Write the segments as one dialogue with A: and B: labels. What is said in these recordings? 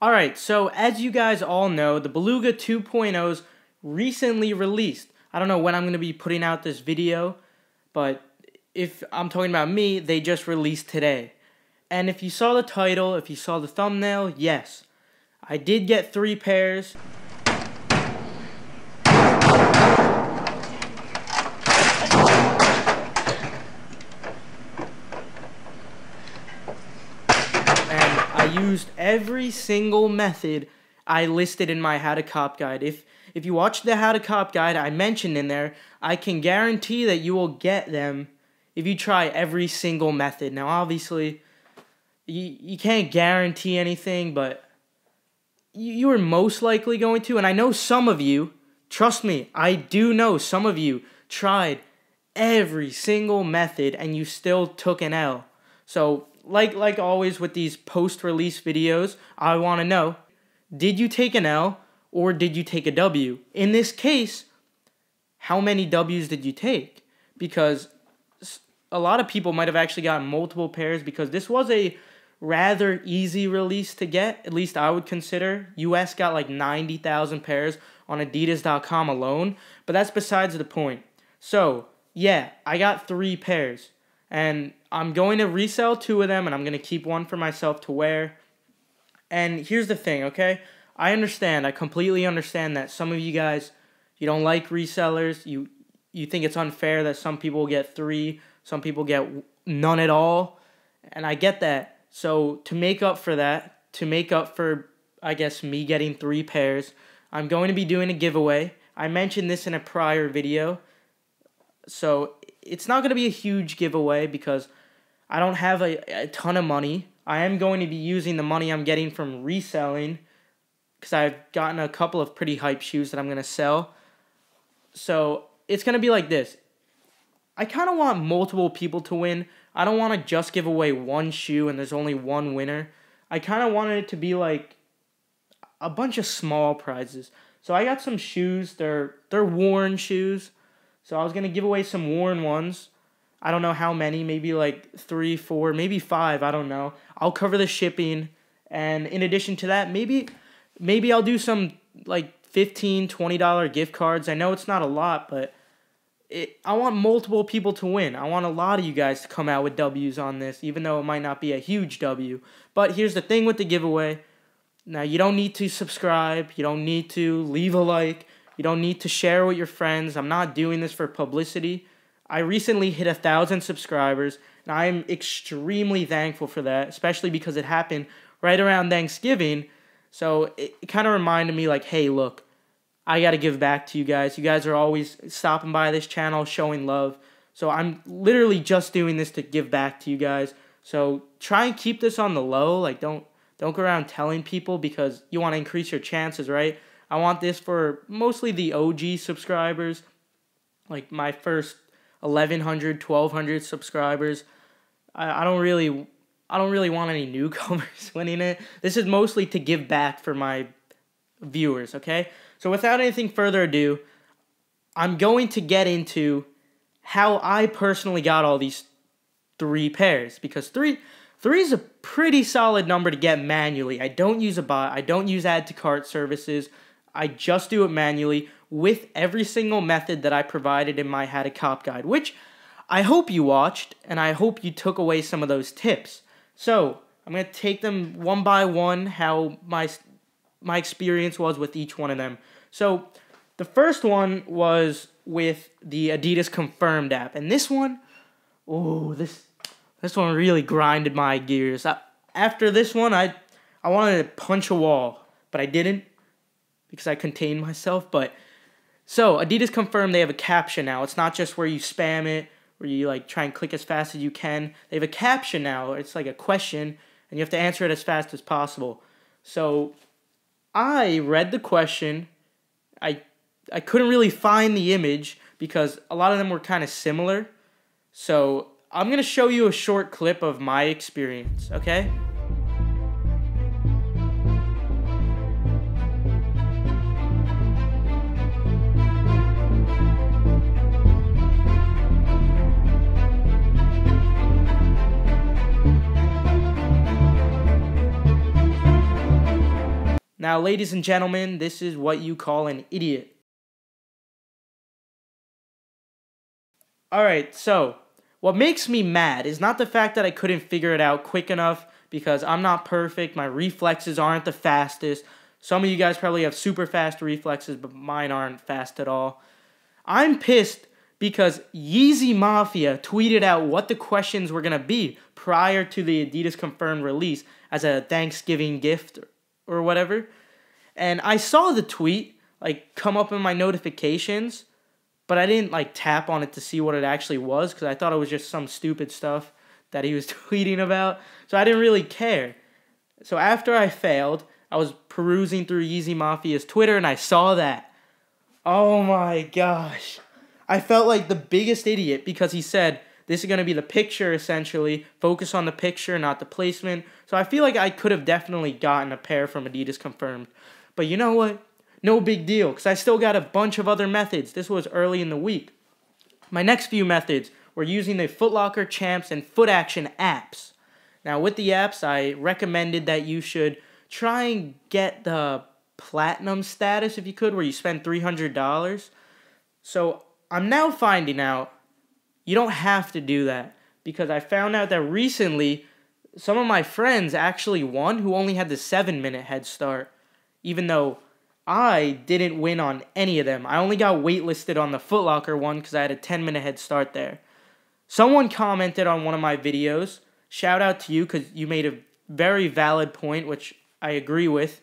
A: Alright, so as you guys all know, the Beluga 2.0s recently released. I don't know when I'm going to be putting out this video, but if I'm talking about me, they just released today. And if you saw the title, if you saw the thumbnail, yes, I did get 3 pairs. I used every single method I listed in my How to Cop guide. If you watch the How to Cop guide I mentioned in there, I can guarantee that you will get them if you try every single method. Now obviously, you can't guarantee anything, but you are most likely going to. And I know some of you, trust me, I do know some of you tried every single method and you still took an L. So like always with these post-release videos, I want to know, did you take an L or did you take a W? In this case, how many W's did you take? Because a lot of people might have actually gotten multiple pairs because this was a rather easy release to get, at least I would consider. US got like 90,000 pairs on Adidas.com alone, but that's besides the point. So, yeah, I got 3 pairs. And I'm going to resell 2 of them, and I'm going to keep 1 for myself to wear. And here's the thing, okay? I understand. I completely understand that some of you guys, you don't like resellers. You think it's unfair that some people get 3, some people get none at all. And I get that. So to make up for that, to make up for, I guess, me getting 3 pairs, I'm going to be doing a giveaway. I mentioned this in a prior video. So it's not going to be a huge giveaway because I don't have a ton of money. I am going to be using the money I'm getting from reselling because I've gotten a couple of pretty hype shoes that I'm going to sell. So it's going to be like this. I kind of want multiple people to win. I don't want to just give away 1 shoe and there's only 1 winner. I kind of wanted it to be like a bunch of small prizes. So I got some shoes. They're worn shoes. So I was going to give away some worn ones. I don't know how many, maybe like 3, 4, maybe 5, I don't know. I'll cover the shipping. And in addition to that, maybe I'll do some like $15, $20 gift cards. I know it's not a lot, but I want multiple people to win. I want a lot of you guys to come out with W's on this, even though it might not be a huge W. But here's the thing with the giveaway. Now, you don't need to subscribe. You don't need to leave a like. You don't need to share with your friends. I'm not doing this for publicity. I recently hit 1,000 subscribers, and I'm extremely thankful for that, especially because it happened right around Thanksgiving. So it kind of reminded me like, hey, look, I got to give back to you guys. You guys are always stopping by this channel, showing love. So I'm literally just doing this to give back to you guys. So try and keep this on the low. Like, don't go around telling people because you want to increase your chances, right? I want this for mostly the OG subscribers, like my first 1,100, 1,200 subscribers. I don't really want any newcomers winning it. This is mostly to give back for my viewers, okay? So without anything further ado, I'm going to get into how I personally got all these 3 pairs, because 3 is a pretty solid number to get manually. I don't use a bot. I don't use add to cart services. I just do it manually with every single method that I provided in my How to Cop guide, which I hope you watched, and I hope you took away some of those tips. So I'm going to take them one by one, how my experience was with each one of them. So the first one was with the Adidas Confirmed app, and this one, oh, this one really grinded my gears. After this one, I wanted to punch a wall, but I didn't, because I contained myself. But so Adidas Confirmed, they have a caption now. It's not just where you spam it, where you like try and click as fast as you can. They have a caption now. It's like a question, and you have to answer it as fast as possible. So I read the question. I couldn't really find the image because a lot of them were kind of similar. So I'm going to show you a short clip of my experience, okay? Now, ladies and gentlemen, this is what you call an idiot. Alright, so what makes me mad is not the fact that I couldn't figure it out quick enough, because I'm not perfect, my reflexes aren't the fastest. Some of you guys probably have super fast reflexes, but mine aren't fast at all. I'm pissed because Yeezy Mafia tweeted out what the questions were going to be prior to the Adidas confirmed release as a Thanksgiving gift or whatever. And I saw the tweet like come up in my notifications, but I didn't like tap on it to see what it actually was because I thought it was just some stupid stuff that he was tweeting about. So I didn't really care. So after I failed, I was perusing through Yeezy Mafia's Twitter and I saw that. Oh my gosh. I felt like the biggest idiot because he said this is going to be the picture essentially. Focus on the picture, not the placement. So I feel like I could have definitely gotten a pair from Adidas confirmed. But you know what? No big deal because I still got a bunch of other methods. This was early in the week. My next few methods were using the Foot Locker, Champs, and Foot Action apps. Now with the apps, I recommended that you should try and get the platinum status if you could, where you spend $300. So I'm now finding out you don't have to do that because I found out that recently some of my friends actually won who only had the 7-minute head start, even though I didn't win on any of them. I only got waitlisted on the Foot Locker one because I had a 10-minute head start there. Someone commented on one of my videos. Shout out to you because you made a very valid point, which I agree with.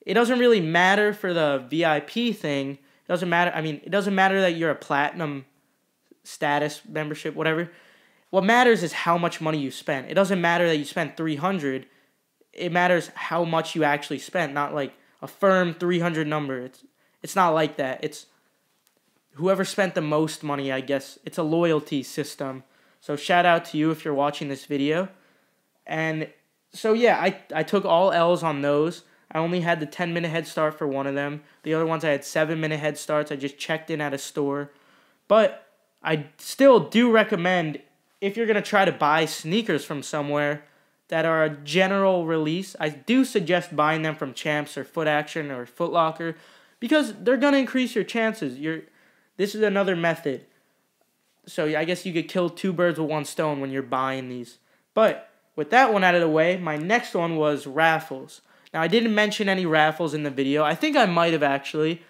A: It doesn't really matter for the VIP thing. It doesn't matter. I mean, it doesn't matter that you're a platinum status membership, whatever. What matters is how much money you spent. It doesn't matter that you spent $300. It matters how much you actually spent, not like a firm 300 number. It's not like that. It's whoever spent the most money, I guess. It's a loyalty system. So shout out to you if you're watching this video. And so yeah, I took all L's on those. I only had the 10-minute head start for one of them. The other ones I had 7-minute head starts. I just checked in at a store. But I still do recommend, if you're going to try to buy sneakers from somewhere that are a general release, I do suggest buying them from Champs or Foot Action or Foot Locker because they're going to increase your chances. This is another method. So I guess you could kill 2 birds with 1 stone when you're buying these. But with that one out of the way, my next one was raffles. Now, I didn't mention any raffles in the video. I think I might have actually.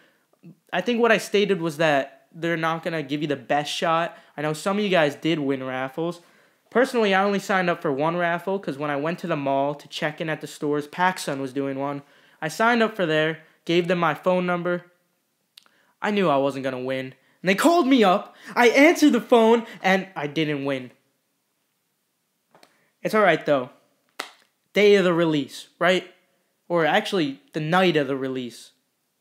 A: I think what I stated was that they're not going to give you the best shot. I know some of you guys did win raffles. Personally, I only signed up for one raffle because when I went to the mall to check in at the stores, PacSun was doing one. I signed up for there, gave them my phone number. I knew I wasn't going to win. And they called me up. I answered the phone, and I didn't win. It's alright, though. Day of the release, right? Or actually, the night of the release.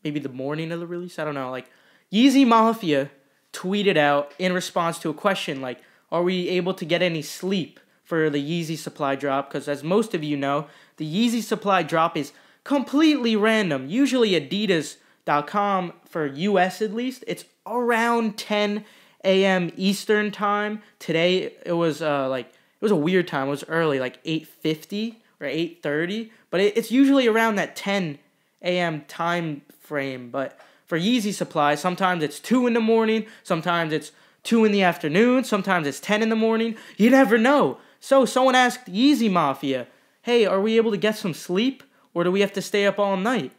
A: Maybe the morning of the release? I don't know. Like, Yeezy Mafia tweeted out in response to a question like, are we able to get any sleep for the Yeezy supply drop? Because as most of you know, the Yeezy supply drop is completely random. Usually Adidas.com, for US at least, it's around 10 a.m. Eastern time. Today it was it was a weird time. It was early, like 8:50 or 8:30. But it's usually around that 10 a.m. time frame. But for Yeezy supply, sometimes it's 2 in the morning, sometimes it's 2 in the afternoon, sometimes it's 10 in the morning. You never know. So someone asked Yeezy Mafia, hey, are we able to get some sleep or do we have to stay up all night?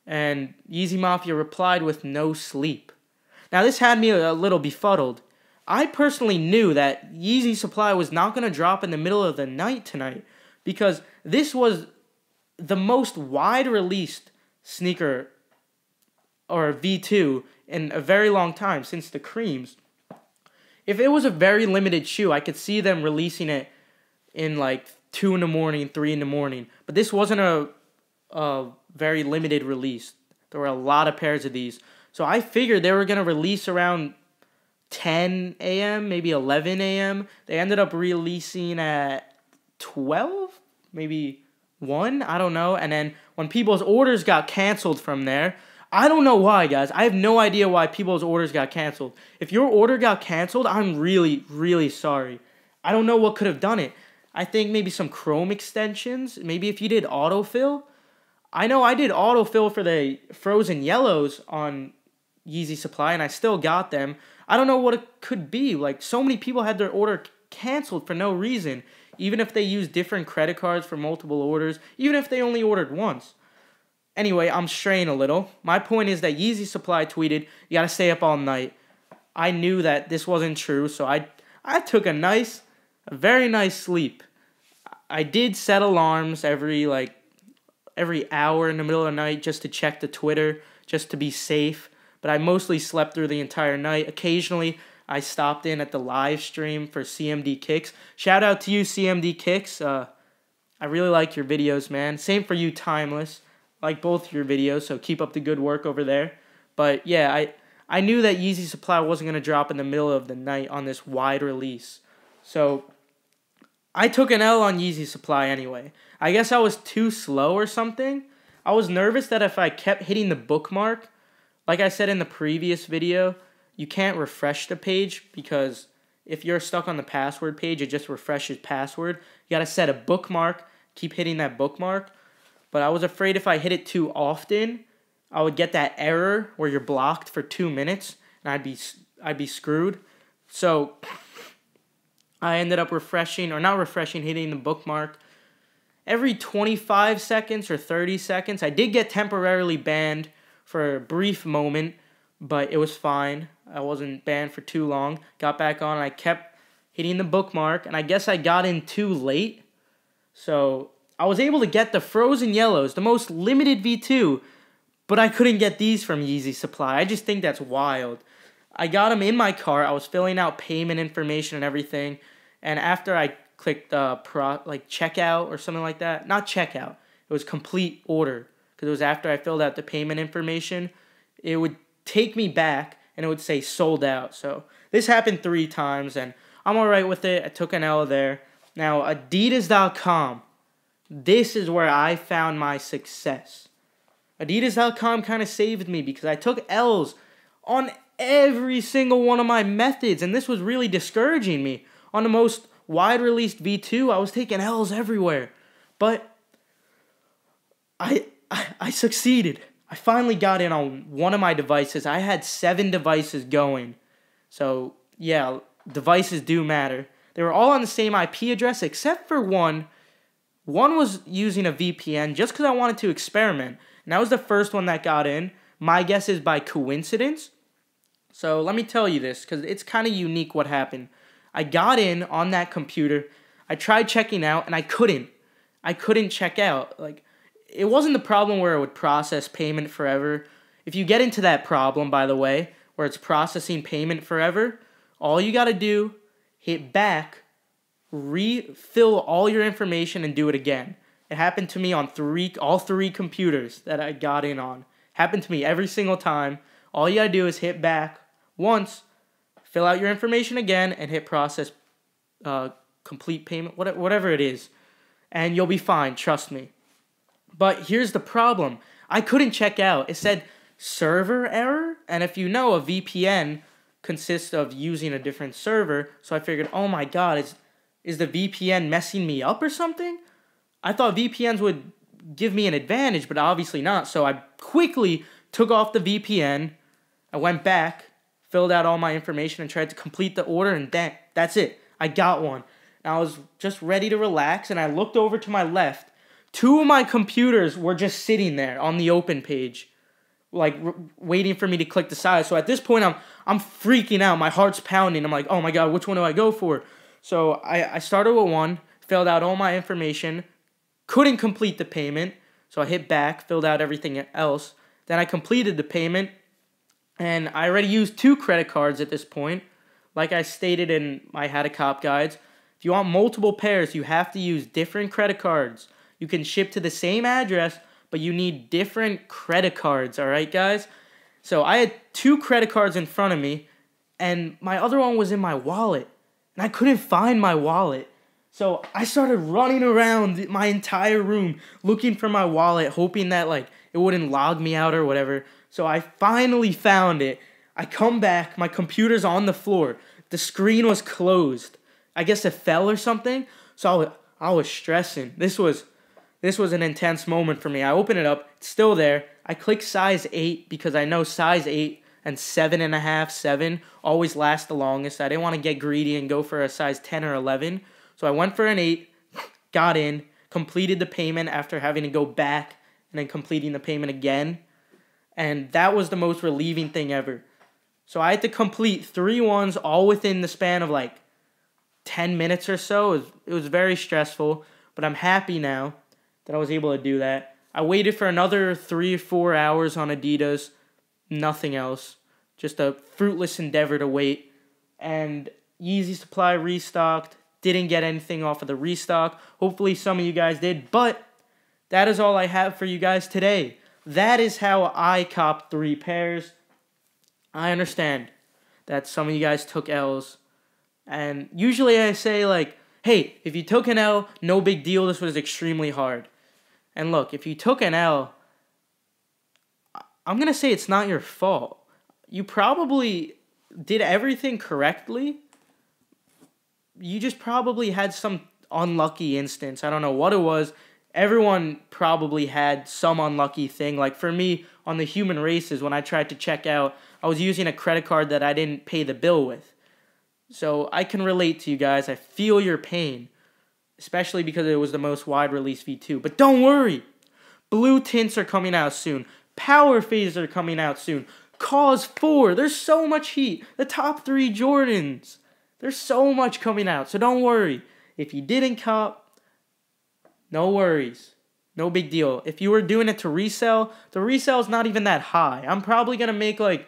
A: And Yeezy Mafia replied with no sleep. Now this had me a little befuddled. I personally knew that Yeezy supply was not going to drop in the middle of the night tonight because this was the most wide released sneaker or V2 in a very long time since the creams. If it was a very limited shoe, I could see them releasing it in like 2 in the morning, 3 in the morning. But this wasn't a very limited release. There were a lot of pairs of these. So I figured they were going to release around 10 a.m., maybe 11 a.m. They ended up releasing at 12, maybe 1, I don't know. And then when people's orders got canceled from there, I don't know why, guys. I have no idea why people's orders got canceled. If your order got canceled, I'm really, really sorry. I don't know what could have done it. I think maybe some Chrome extensions. Maybe if you did autofill. I know I did autofill for the frozen yellows on Yeezy Supply, and I still got them. I don't know what it could be. Like, so many people had their order canceled for no reason, even if they used different credit cards for multiple orders, even if they only ordered once. Anyway, I'm straying a little. My point is that Yeezy Supply tweeted, "You gotta stay up all night." I knew that this wasn't true, so I took a very nice sleep. I did set alarms every hour in the middle of the night just to check the Twitter, just to be safe. But I mostly slept through the entire night. Occasionally, I stopped in at the live stream for CMD Kicks. Shout out to you, CMD Kicks. I really like your videos, man. Same for you, Timeless. I like both your videos, so keep up the good work over there. But yeah, I knew that Yeezy Supply wasn't going to drop in the middle of the night on this wide release. So I took an L on Yeezy Supply anyway. I guess I was too slow or something. I was nervous that if I kept hitting the bookmark, like I said in the previous video, you can't refresh the page because if you're stuck on the password page, it just refreshes password. You got to set a bookmark, keep hitting that bookmark. But I was afraid if I hit it too often, I would get that error where you're blocked for 2 minutes, and I'd be screwed. So I ended up hitting the bookmark every 25 seconds or 30 seconds. I did get temporarily banned for a brief moment, but it was fine. I wasn't banned for too long. Got back on, and I kept hitting the bookmark, and I guess I got in too late. So I was able to get the frozen yellows, the most limited V2, but I couldn't get these from Yeezy Supply. I just think that's wild. I got them in my car. I was filling out payment information and everything, and after I clicked checkout or something like that, not checkout, it was complete order, because it was after I filled out the payment information, it would take me back and it would say sold out. So this happened 3 times, and I'm alright with it. I took an L there. Now, Adidas.com. This is where I found my success. Adidas.com kind of saved me because I took L's on every single one of my methods, and this was really discouraging me. On the most wide-released V2, I was taking L's everywhere. But I succeeded. I finally got in on one of my devices. I had 7 devices going. So, yeah, devices do matter. They were all on the same IP address except for one. One was using a VPN just because I wanted to experiment. And that was the first one that got in. My guess is by coincidence. So let me tell you this, because it's kind of unique what happened. I got in on that computer. I tried checking out, and I couldn't. I couldn't check out. Like, it wasn't the problem where it would process payment forever. If you get into that problem, by the way, where it's processing payment forever, all you got to do, hit back, refill all your information, and do it again. It happened to me on all three computers that I got in on. Happened to me every single time. All you gotta do is hit back once, fill out your information again, and hit process complete payment, whatever it is, and you'll be fine, trust me. But here's the problem. I couldn't check out. It said server error, and if you know, a VPN consists of using a different server, so I figured, oh my god, is the VPN messing me up or something? I thought VPNs would give me an advantage, but obviously not. So I quickly took off the VPN. I went back, filled out all my information, and tried to complete the order, and that's it. I got one. And I was just ready to relax, and I looked over to my left. 2 of my computers were just sitting there on the open page, like waiting for me to click decide. So at this point, I'm freaking out. My heart's pounding. I'm like, oh my god, which one do I go for? So I started with one, filled out all my information, couldn't complete the payment, so I hit back, filled out everything else. Then I completed the payment, and I already used 2 credit cards at this point. Like I stated in my How to Cop guides, if you want multiple pairs, you have to use different credit cards. You can ship to the same address, but you need different credit cards, alright guys? So I had 2 credit cards in front of me, and my other one was in my wallet, and I couldn't find my wallet. So I started running around my entire room looking for my wallet, hoping that it wouldn't log me out or whatever. So I finally found it. I come back, my computer's on the floor. The screen was closed. I guess it fell or something. So I was stressing. This was this was an intense moment for me. I open it up, it's still there. I click size 8 because I know size 8 and 7.5, 7 always last the longest. I didn't want to get greedy and go for a size 10 or 11. So I went for an 8, got in, completed the payment after having to go back and then completing the payment again. And that was the most relieving thing ever. So I had to complete 3 ones all within the span of like 10 minutes or so. It was very stressful, but I'm happy now that I was able to do that. I waited for another 3 or 4 hours on Adidas. Nothing else. Just a fruitless endeavor to wait. And Yeezy Supply restocked. Didn't get anything off of the restock. Hopefully some of you guys did. But that is all I have for you guys today. That is how I copped 3 pairs. I understand that some of you guys took L's. And usually I say like, hey, if you took an L, no big deal. This was extremely hard. And look, if you took an L, I'm going to say it's not your fault. You probably did everything correctly. You just probably had some unlucky instance. I don't know what it was. Everyone probably had some unlucky thing. Like for me, on the human races, when I tried to check out, I was using a credit card that I didn't pay the bill with. So I can relate to you guys. I feel your pain. Especially because it was the most wide release V2. But don't worry. Blue tints are coming out soon. Power phases are coming out soon. Cause 4. There's so much heat. The top 3 Jordans. There's so much coming out. So don't worry. If you didn't cop, no worries. No big deal. If you were doing it to resell, the resell is not even that high. I'm probably going to make like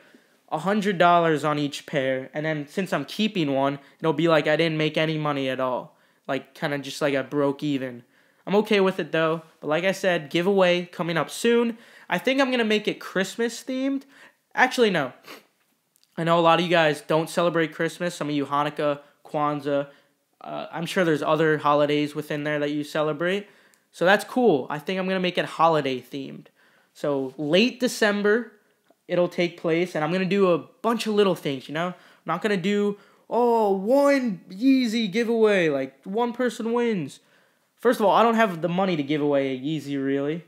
A: $100 on each pair. And then since I'm keeping one, it'll be like I didn't make any money at all. Like, kind of just like I broke even. I'm okay with it, though. But like I said, giveaway coming up soon. I think I'm going to make it Christmas-themed. Actually, no. I know a lot of you guys don't celebrate Christmas. Some of you Hanukkah, Kwanzaa. I'm sure there's other holidays within there that you celebrate. So that's cool. I think I'm going to make it holiday-themed. So late December, it'll take place. And I'm going to do a bunch of little things, you know? I'm not going to do... oh, 1 Yeezy giveaway, like 1 person wins. First of all, I don't have the money to give away a Yeezy, really.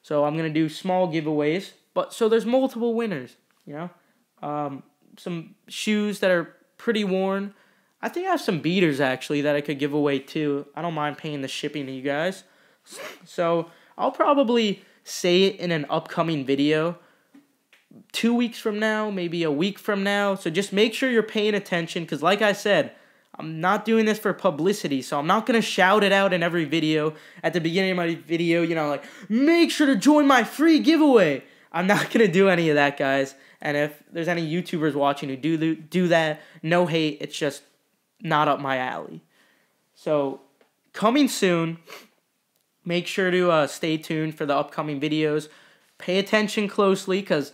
A: So I'm going to do small giveaways. But so there's multiple winners, you know. Some shoes that are pretty worn. I think I have some beaters, actually, that I could give away, too. I don't mind paying the shipping to you guys. So I'll probably say it in an upcoming video. 2 weeks from now, maybe a week from now. So just make sure you're paying attention because like I said, I'm not doing this for publicity. So I'm not going to shout it out in every video. At the beginning of my video, you know, like, make sure to join my free giveaway. I'm not going to do any of that, guys. And if there's any YouTubers watching who do that, no hate. It's just not up my alley. So coming soon. Make sure to stay tuned for the upcoming videos. Pay attention closely because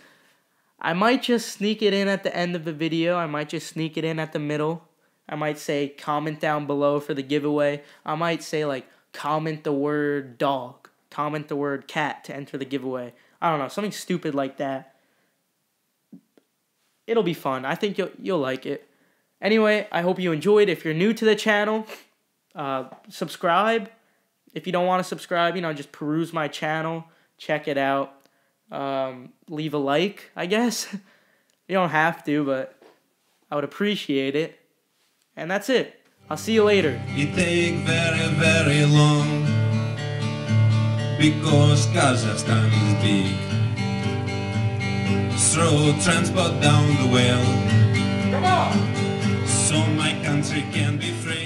A: I might just sneak it in at the end of the video. I might just sneak it in at the middle. I might say comment down below for the giveaway. I might say like comment the word dog. Comment the word cat to enter the giveaway. I don't know. Something stupid like that. It'll be fun. I think you'll like it. Anyway, I hope you enjoyed. If you're new to the channel, subscribe. If you don't want to subscribe, you know, just peruse my channel. Check it out. Leave a like, I guess. You don't have to, but I would appreciate it. And that's it. I'll see you later.
B: It take very, very long because Kazakhstan is big. Throw transport down the well. Come on! So my country can be free.